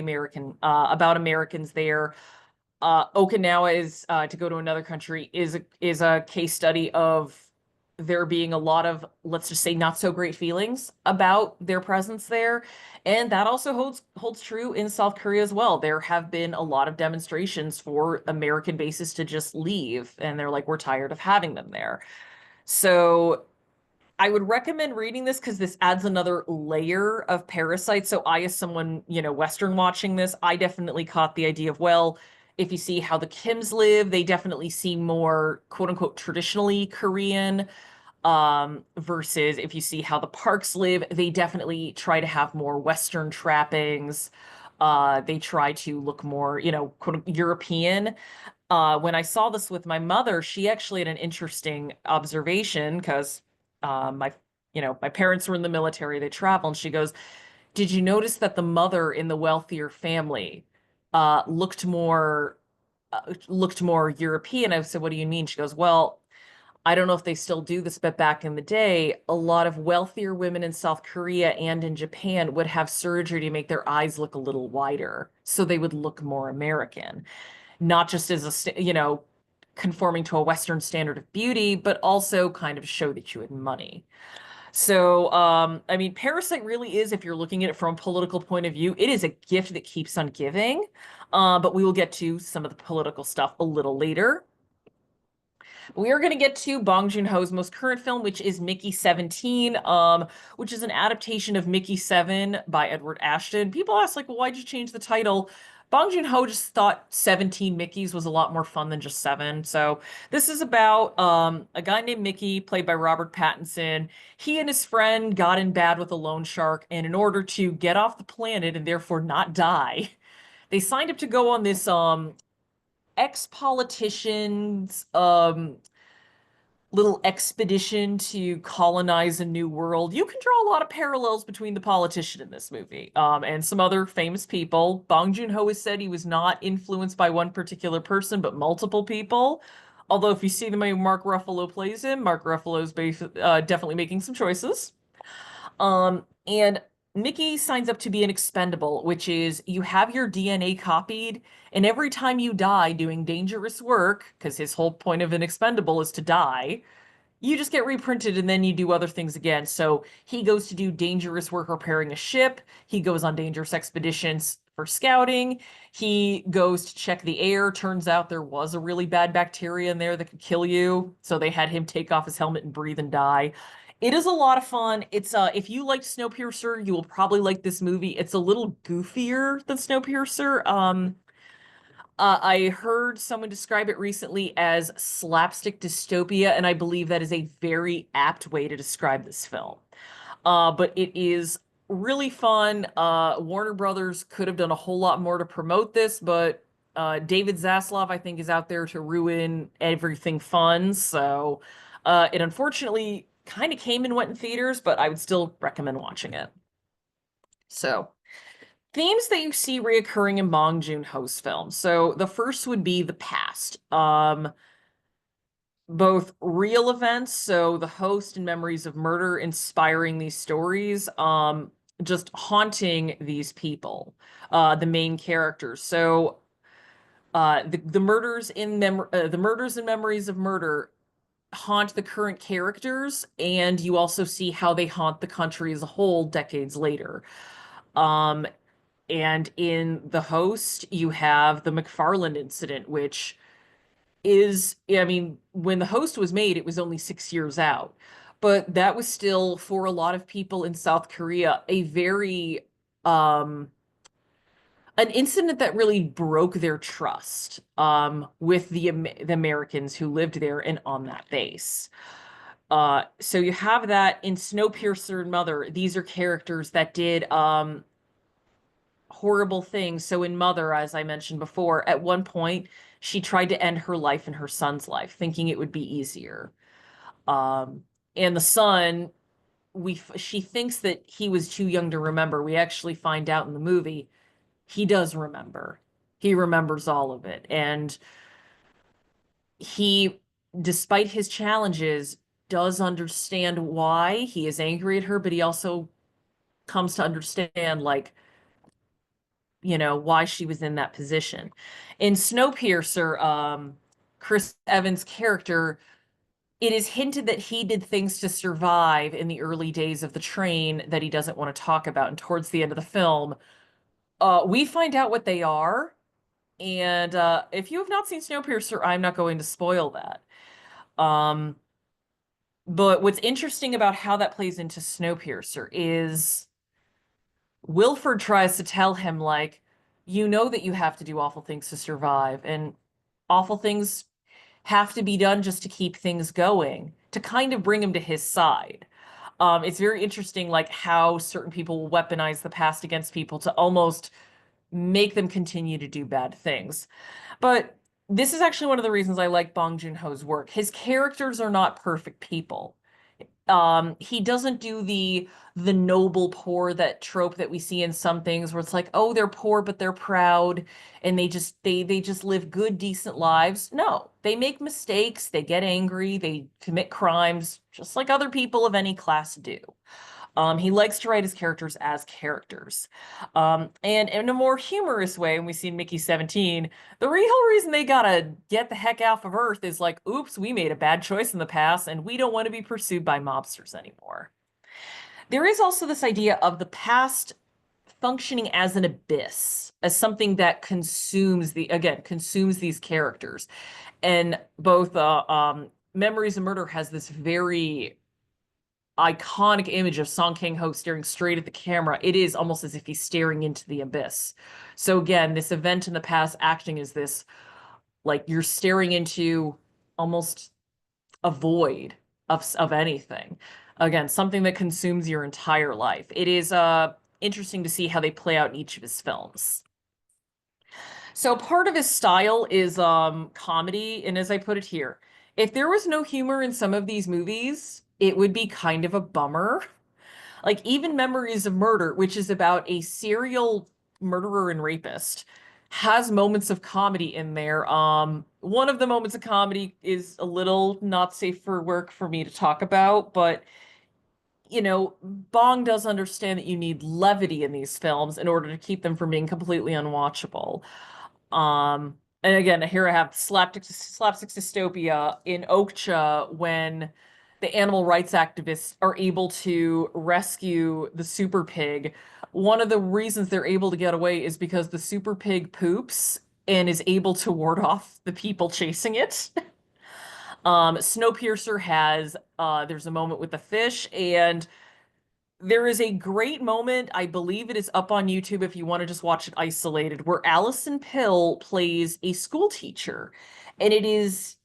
about Americans there. Okinawa is to go to another country is a case study of there being a lot of, let's just say, not so great feelings about their presence there. And that also holds true in South Korea as well. There have been a lot of demonstrations for American bases to just leave, and they're like, we're tired of having them there. So I would recommend reading this because this adds another layer of Parasite. So I, as someone, Western watching this, I definitely caught the idea of, well, if you see how the Kims live, they definitely seem more quote unquote traditionally Korean. Versus if you see how the Parks live, they definitely try to have more Western trappings. They try to look more, quote European. When I saw this with my mother, she actually had an interesting observation because my parents were in the military, they travel, and she goes, "Did you notice that the mother in the wealthier family uh, looked more looked more European?" I said, "What do you mean?" She goes, "Well, I don't know if they still do this, but back in the day, a lot of wealthier women in South Korea and in Japan would have surgery to make their eyes look a little wider, so they would look more American." Not just as conforming to a Western standard of beauty, but also kind of show that you had money. So, I mean, Parasite really is, if you're looking at it from a political point of view, it is a gift that keeps on giving. But we will get to some of the political stuff a little later. We are going to get to Bong Joon Ho's most current film, which is Mickey 17, which is an adaptation of Mickey 7 by Edward Ashton. People ask, like, well, why'd you change the title? Bong Joon Ho just thought 17 Mickeys was a lot more fun than just 7. So this is about a guy named Mickey, played by Robert Pattinson. He and his friend got in bad with a loan shark, and in order to get off the planet and therefore not die, they signed up to go on this ex-politicians little expedition to colonize a new world. You can draw a lot of parallels between the politician in this movie and some other famous people. Bong Joon-ho has said he was not influenced by one particular person, but multiple people. Although if you see the way Mark Ruffalo plays him, Mark Ruffalo's definitely making some choices. And Mickey signs up to be an expendable, which is you have your DNA copied, and every time you die doing dangerous work, because his whole point of an expendable is to die, you just get reprinted and then you do other things again. So he goes to do dangerous work repairing a ship. He goes on dangerous expeditions for scouting. He goes to check the air. Turns out there was a really bad bacteria in there that could kill you. So they had him take off his helmet and breathe and die. It is a lot of fun. It's if you liked Snowpiercer, you will probably like this movie. It's a little goofier than Snowpiercer. I heard someone describe it recently as slapstick dystopia, and I believe that is a very apt way to describe this film. But it is really fun. Warner Brothers could have done a whole lot more to promote this, but David Zaslav, I think, is out there to ruin everything fun. So it unfortunately kind of came and went in theaters, but I would still recommend watching it. So themes that you see reoccurring in Bong Joon-ho's films. So the first would be the past. Both real events, so the host and memories of murder inspiring these stories, just haunting these people, the main characters. So the murders the murders and memories of murder haunt the current characters, and you also see how they haunt the country as a whole decades later. Um, and in The Host, you have the McFarland incident, which is, I mean, when The Host was made, it was only 6 years out. But that was still, for a lot of people in South Korea, a very um, an incident that really broke their trust with the Americans who lived there and on that base. So you have that in Snowpiercer and Mother. These are characters that did horrible things. So in Mother, as I mentioned before, at one point she tried to end her life and her son's life, thinking it would be easier. Um, and the son, she thinks that he was too young to remember. We actually find out in the movie he does remember. He remembers all of it. And he, despite his challenges, does understand why he is angry at her, but he also comes to understand, like, why she was in that position. In Snowpiercer, Chris Evans' character, it is hinted that he did things to survive in the early days of the train that he doesn't want to talk about. And towards the end of the film, we find out what they are. And if you have not seen Snowpiercer, I'm not going to spoil that. Um, but what's interesting about how that plays into Snowpiercer is Wilford tries to tell him, like, you know that you have to do awful things to survive, and awful things have to be done just to keep things going, to kind of bring him to his side. It's very interesting, like, how certain people will weaponize the past against people to almost make them continue to do bad things. But this is actually one of the reasons I like Bong Joon Ho's work. His characters are not perfect people. He doesn't do the noble poor, that trope that we see in some things where it's like, oh, they're poor but they're proud and they just live good, decent lives. No, they make mistakes, they get angry, they commit crimes just like other people of any class do. He likes to write his characters as characters. And in a more humorous way, when we see in Mickey 17, the real reason they gotta get the heck off of Earth is like, oops, we made a bad choice in the past and we don't want to be pursued by mobsters anymore. There is also this idea of the past functioning as an abyss, as something that consumes these characters. And both Memories of Murder has this very iconic image of Song Kang-ho staring straight at the camera. It is almost as if he's staring into the abyss. So again, this event in the past acting is this, like, you're staring into almost a void of anything. Again, something that consumes your entire life. It is interesting to see how they play out in each of his films. So part of his style is comedy, and as I put it here, if there was no humor in some of these movies, it would be kind of a bummer. Like even Memories of Murder, which is about a serial murderer and rapist, has moments of comedy in there. One of the moments of comedy is a little not safe for work for me to talk about, but Bong does understand that you need levity in these films in order to keep them from being completely unwatchable. And again, here I have slapstick dystopia in Okja when the animal rights activists are able to rescue the super pig. One of the reasons they're able to get away is because the super pig poops and is able to ward off the people chasing it. Snowpiercer has there's a moment with the fish, and there is a great moment, I believe it is up on YouTube if you want to just watch it isolated, where Allison Pill plays a school teacher. And it is,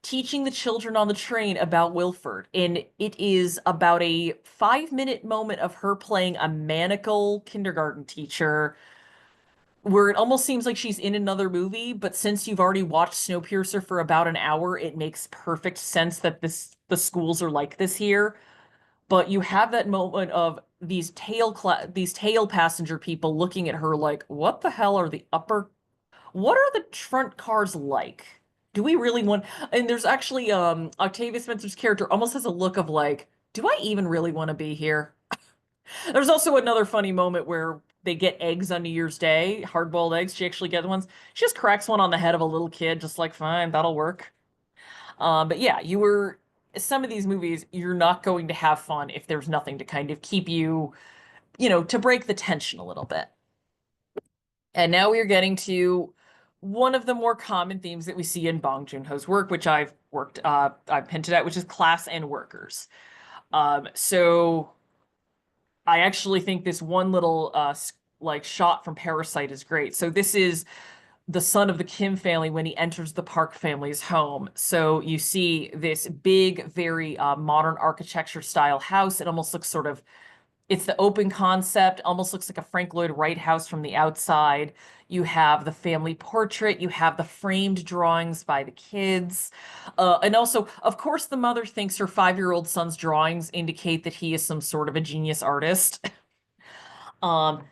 teaching the children on the train about Wilford. And it is about a 5-minute moment of her playing a manacle kindergarten teacher, where it almost seems like she's in another movie. But since you've already watched Snowpiercer for about an hour, it makes perfect sense that the schools are like this here. But you have that moment of these tail passenger people looking at her like, what the hell are what are the front cars like? Do we really want? And there's actually Octavia Spencer's character almost has a look of like, do I even really want to be here? There's also another funny moment where they get eggs on New Year's Day, hard-boiled eggs. She actually gets ones. She just cracks one on the head of a little kid, just like, fine, that'll work. But yeah, some of these movies, you're not going to have fun if there's nothing to kind of keep you, to break the tension a little bit. And now we're getting to one of the more common themes that we see in Bong Joon-ho's work, which I've hinted at, which is class and workers. So I actually think this one little like shot from Parasite is great. So this is the son of the Kim family when he enters the Park family's home. So you see this big, very modern architecture style house. It almost looks sort of, it's the open concept, almost looks like a Frank Lloyd Wright house from the outside. You have the family portrait, you have the framed drawings by the kids. And also, of course, the mother thinks her 5-year-old son's drawings indicate that he is some sort of a genius artist. Um,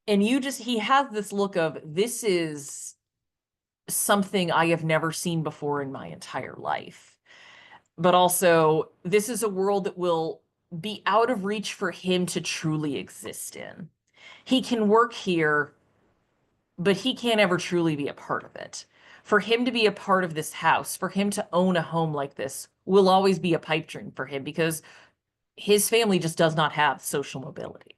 and he has this look of, this is something I have never seen before in my entire life. But also, this is a world that will be out of reach for him to truly exist in. He can work here, but he can't ever truly be a part of it. For him to be a part of this house, for him to own a home like this, will always be a pipe dream for him because his family just does not have social mobility.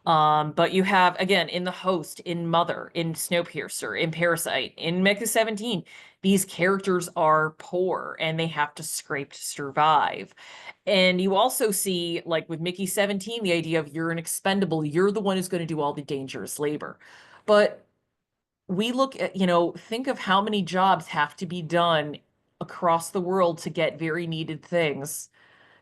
But you have, again, in The Host, in Mother, in Snowpiercer, in Parasite, in Mecha 17, these characters are poor and they have to scrape to survive. And you also see, like with Mickey 17, the idea of you're an expendable, you're the one who's going to do all the dangerous labor. But we look at, think of how many jobs have to be done across the world to get very needed things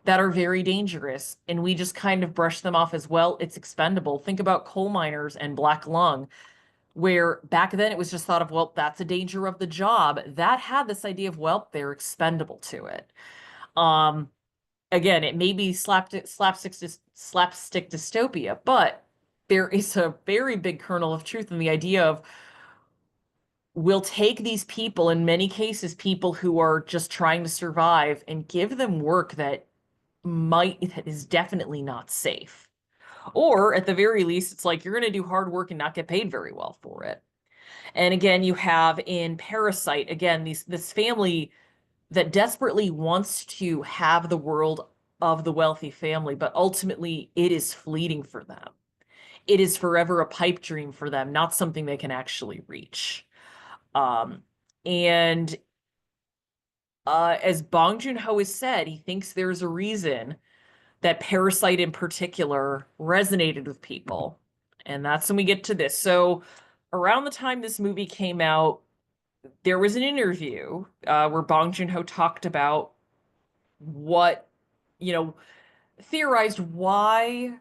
that are very dangerous, and we just kind of brush them off as well. It's expendable. Think about coal miners and black lung, where back then it was just thought of, well, that's a danger of the job. That had this idea of, well, they're expendable to it. Um, Again, it may be slapstick dystopia, but there is a very big kernel of truth in the idea of we'll take these people, in many cases, people who are just trying to survive, and give them work that is definitely not safe. Or at the very least, it's like you're going to do hard work and not get paid very well for it. And again, you have in Parasite, again, this family that desperately wants to have the world of the wealthy family, but ultimately it is fleeting for them. It is forever a pipe dream for them, not something they can actually reach. Um, and as Bong Joon Ho has said, he thinks there's a reason that Parasite in particular resonated with people. And that's when we get to this. So, around the time this movie came out, there was an interview where Bong Joon Ho talked about what, you know, theorized why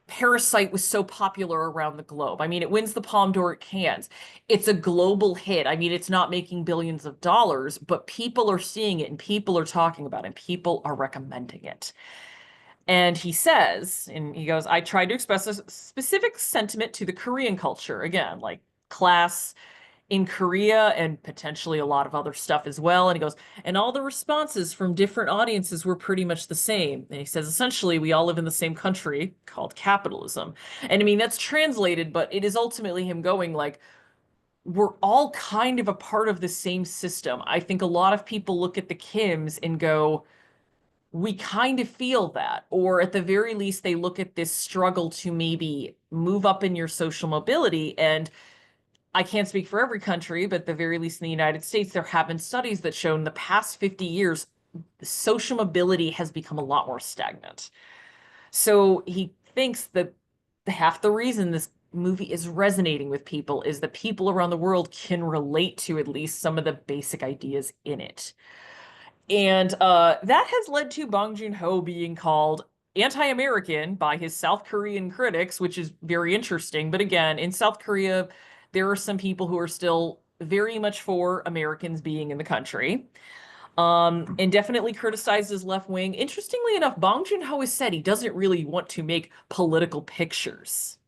Parasite was so popular around the globe. I mean, it wins the Palme d'Or at Cannes. It's a global hit. I mean, it's not making billions of dollars, but people are seeing it and people are talking about it and people are recommending it. And he says, and he goes, I tried to express a specific sentiment to the Korean culture, again, like class in Korea and potentially a lot of other stuff as well. And he goes, and all the responses from different audiences were pretty much the same. And he says, essentially, we all live in the same country called capitalism. And I mean, that's translated, but it is ultimately him going like, we're all kind of a part of the same system. I think a lot of people look at the Kims and go, we kind of feel that. Or at the very least, they look at this struggle to maybe move up in your social mobility. And I can't speak for every country, but at the very least in the United States, there have been studies that show in the past 50 years, social mobility has become a lot more stagnant. So he thinks that half the reason this movie is resonating with people is that people around the world can relate to at least some of the basic ideas in it. And that has led to Bong Joon-ho being called anti-American by his South Korean critics, which is very interesting. But again, in South Korea, there are some people who are still very much for Americans being in the country. And definitely criticizes left wing. Interestingly enough, Bong Joon-ho has said he doesn't really want to make political pictures.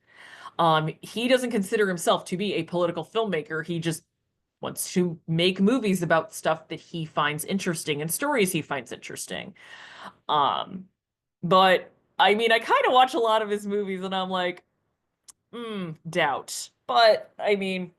He doesn't consider himself to be a political filmmaker. He just wants to make movies about stuff that he finds interesting and stories he finds interesting. Um, but I mean, I kind of watch a lot of his movies and I'm like, doubt. But I mean,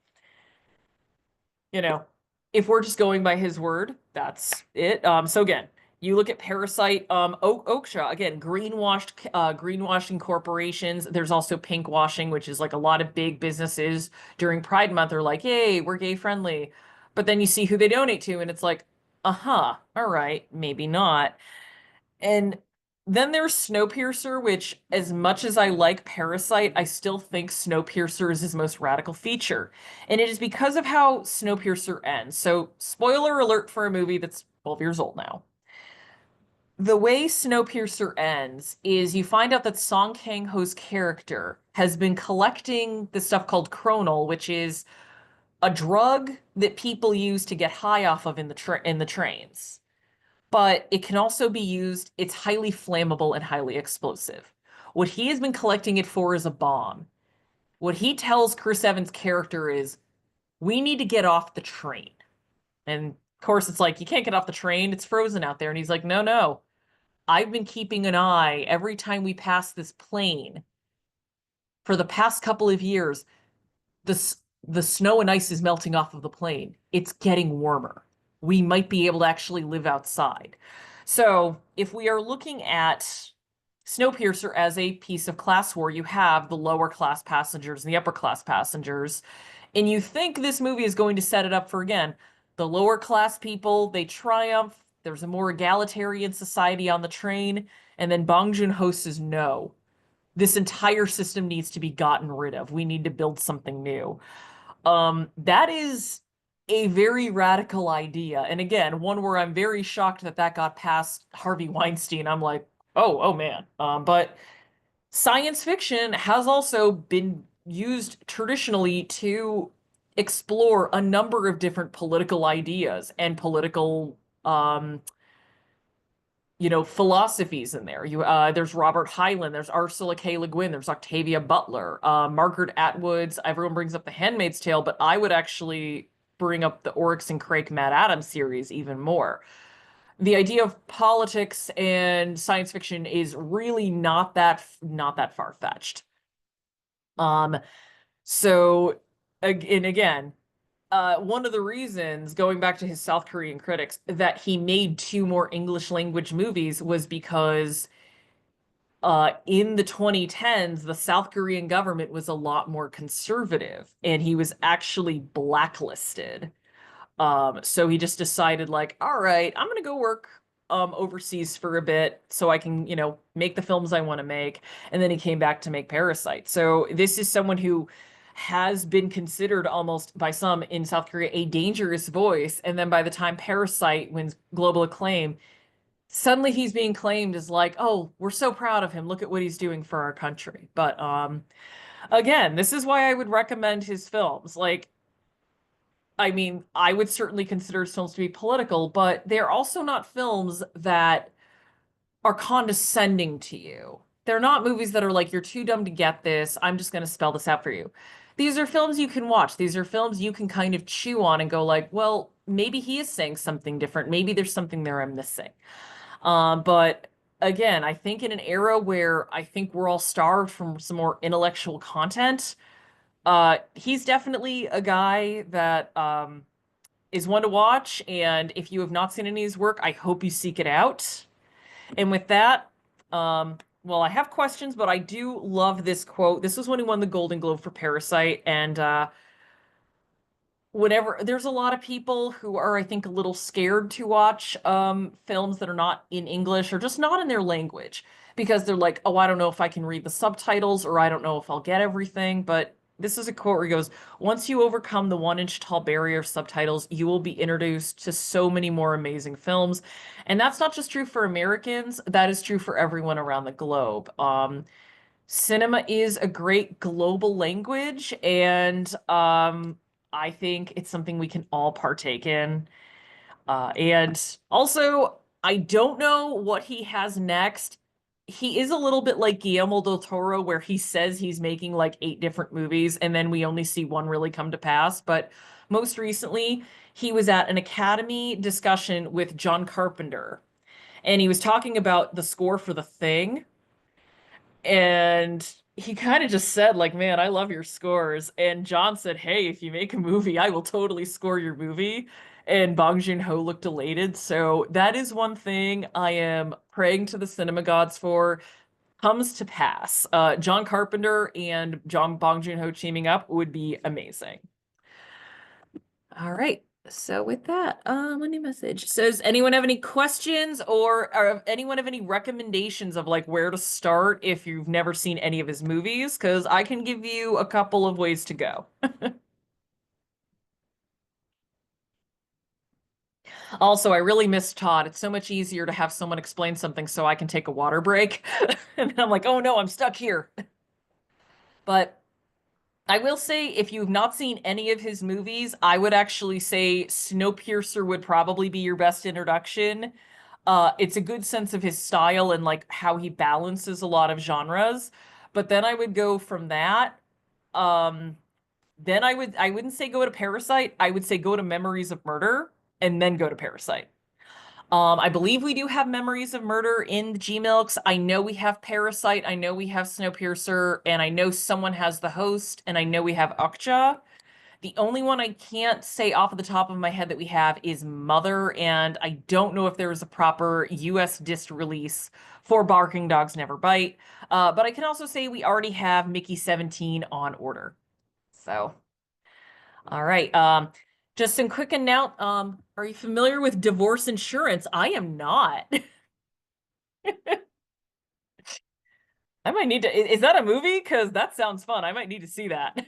you know, if we're just going by his word, that's it. So again, you look at Parasite, Oakshaw, again, greenwashing corporations. There's also pinkwashing, which is like a lot of big businesses during Pride Month are like, hey, we're gay friendly. But then you see who they donate to, and it's like, uh-huh, all right, maybe not. And Then there's Snowpiercer, which, as much as I like Parasite, I still think Snowpiercer is his most radical feature. And it is because of how Snowpiercer ends. So, spoiler alert for a movie that's 12 years old now. The way Snowpiercer ends is you find out that Song Kang-ho's character has been collecting this stuff called Chronal, which is a drug that people use to get high off of in the trains. But it can also be used, it's highly flammable and highly explosive. What he has been collecting it for is a bomb. What he tells Chris Evans' character is, we need to get off the train. And of course, it's like, you can't get off the train, it's frozen out there. And he's like, no, no. I've been keeping an eye every time we pass this plane for the past couple of years. The, the snow and ice is melting off of the plane. It's getting warmer. We might be able to actually live outside. So, if we are looking at Snowpiercer as a piece of class war, you have the lower class passengers and the upper class passengers. And you think this movie is going to set it up for, again, the lower class people, they triumph. There's a more egalitarian society on the train. And then Bong Joon Ho says, no, this entire system needs to be gotten rid of. We need to build something new. That is a very radical idea. And again, one where I'm very shocked that that got past Harvey Weinstein. I'm like, oh man. But science fiction has also been used traditionally to explore a number of different political ideas and political philosophies in there. There's Robert Heinlein, there's Ursula K. Le Guin, there's Octavia Butler, Margaret Atwood's. Everyone brings up The Handmaid's Tale, but I would actually bring up the Oryx and Crake Matt Adams series even more. The idea of politics and science fiction is really not that far-fetched. Um, so and again, one of the reasons, going back to his South Korean critics, that he made two more English language movies was because in the 2010s, the South Korean government was a lot more conservative and he was actually blacklisted. So he just decided, like, all right, I'm gonna go work overseas for a bit so I can, make the films I want to make. And then he came back to make Parasite. So this is someone who has been considered almost by some in South Korea a dangerous voice. And then by the time Parasite wins global acclaim, suddenly he's being claimed as like, oh, we're so proud of him. Look at what he's doing for our country. But again, this is why I would recommend his films. Like, I mean, I would certainly consider his films to be political, but they're also not films that are condescending to you. They're not movies that are like, you're too dumb to get this. I'm just going to spell this out for you. These are films you can watch. These are films you can kind of chew on and go like, well, maybe he is saying something different. Maybe there's something there I'm missing. But again, I think in an era where I think we're all starved from some more intellectual content, he's definitely a guy that is one to watch. And if you have not seen any of his work, I hope you seek it out. And with that, well, I have questions, but I do love this quote. This was when he won the Golden Globe for Parasite, and whenever there's a lot of people who are, I think, a little scared to watch films that are not in English or just not in their language because they're like, oh, I don't know if I can read the subtitles or I don't know if I'll get everything. But this is a quote where he goes, once you overcome the 1 inch tall barrier of subtitles, you will be introduced to so many more amazing films. And that's not just true for Americans, that is true for everyone around the globe. Cinema is a great global language, and I think it's something we can all partake in. And also, I don't know what he has next. He is a little bit like Guillermo del Toro, where he says he's making like 8 different movies, and then we only see one really come to pass. But most recently, he was at an Academy discussion with John Carpenter, and he was talking about the score for The Thing. And he kind of just said, like, man, I love your scores. And John said, hey, if you make a movie, I will totally score your movie. And Bong Joon-ho looked elated. So that is one thing I am praying to the cinema gods for comes to pass. John Carpenter and Bong Joon-ho teaming up would be amazing. All right. So with that, a new message. So does anyone have any questions or anyone have any recommendations of like where to start if you've never seen any of his movies? Because I can give you a couple of ways to go. Also, I really miss Todd. It's so much easier to have someone explain something so I can take a water break. And I'm like, oh no, I'm stuck here. But I will say, if you've not seen any of his movies, I would actually say Snowpiercer would probably be your best introduction. It's a good sense of his style and like how he balances a lot of genres. But then I would go from that. Um, then I wouldn't say go to Parasite. I would say go to Memories of Murder and then go to Parasite. I believe we do have Memories of Murder in the Gmilks. I know we have Parasite. I know we have Snowpiercer, and I know someone has The Host, and I know we have Okja. The only one I can't say off of the top of my head that we have is Mother, and I don't know if there is a proper US disc release for Barking Dogs Never Bite. But I can also say we already have Mickey 17 on order. So, all right. Just some quick note. Are you familiar with divorce insurance? I am not. I might need to. Is that a movie? Because that sounds fun. I might need to see that.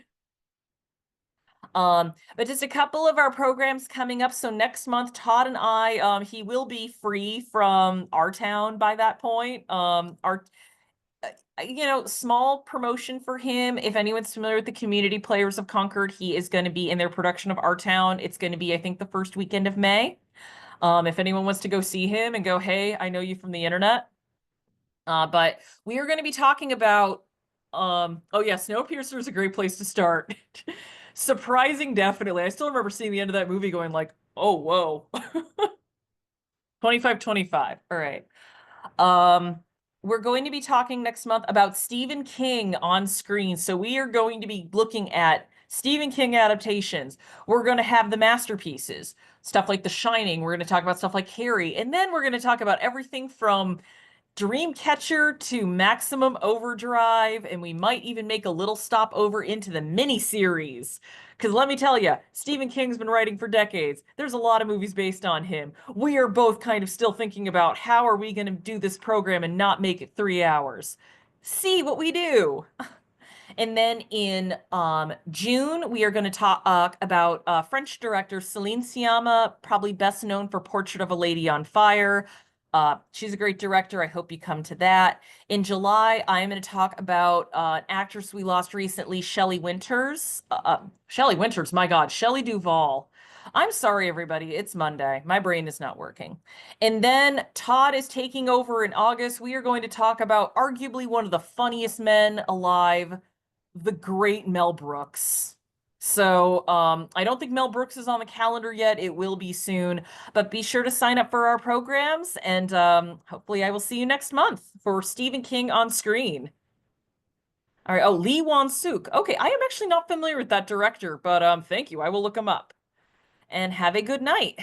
But just a couple of our programs coming up. So next month, Todd and I, he will be free from our town by that point. Small promotion for him. If anyone's familiar with the Community Players of Concord, he is going to be in their production of Our Town. It's going to be, I think, the first weekend of May. If anyone wants to go see him and go, hey, I know you from the internet. But we are going to be talking about, oh yeah, Snowpiercer is a great place to start. Surprising, definitely. I still remember seeing the end of that movie going like, oh, whoa. 2525. All right. Um, we're going to be talking next month about Stephen King on screen. So we are going to be looking at Stephen King adaptations. We're going to have the masterpieces, stuff like The Shining. We're going to talk about stuff like Harry. And then we're going to talk about everything from Dreamcatcher to Maximum Overdrive, and we might even make a little stop over into the miniseries. Because let me tell you, Stephen King's been writing for decades. There's a lot of movies based on him. We are both kind of still thinking about how are we going to do this program and not make it 3 hours. See what we do. And then in June, we are going to talk about French director Celine Sciamma, probably best known for Portrait of a Lady on Fire. She's a great director. I hope you come to that. In July, I am going to talk about an actress we lost recently, Shelley Winters. Shelley Winters, my God, Shelley Duvall. I'm sorry, everybody. It's Monday. My brain is not working. And then Todd is taking over in August. We are going to talk about arguably one of the funniest men alive, the great Mel Brooks. So I don't think Mel Brooks is on the calendar yet. It will be soon, but be sure to sign up for our programs, and hopefully I will see you next month for Stephen King on screen. All right. Oh, Lee Wan-suk. Okay, I am actually not familiar with that director, but thank you. I will look him up. And have a good night.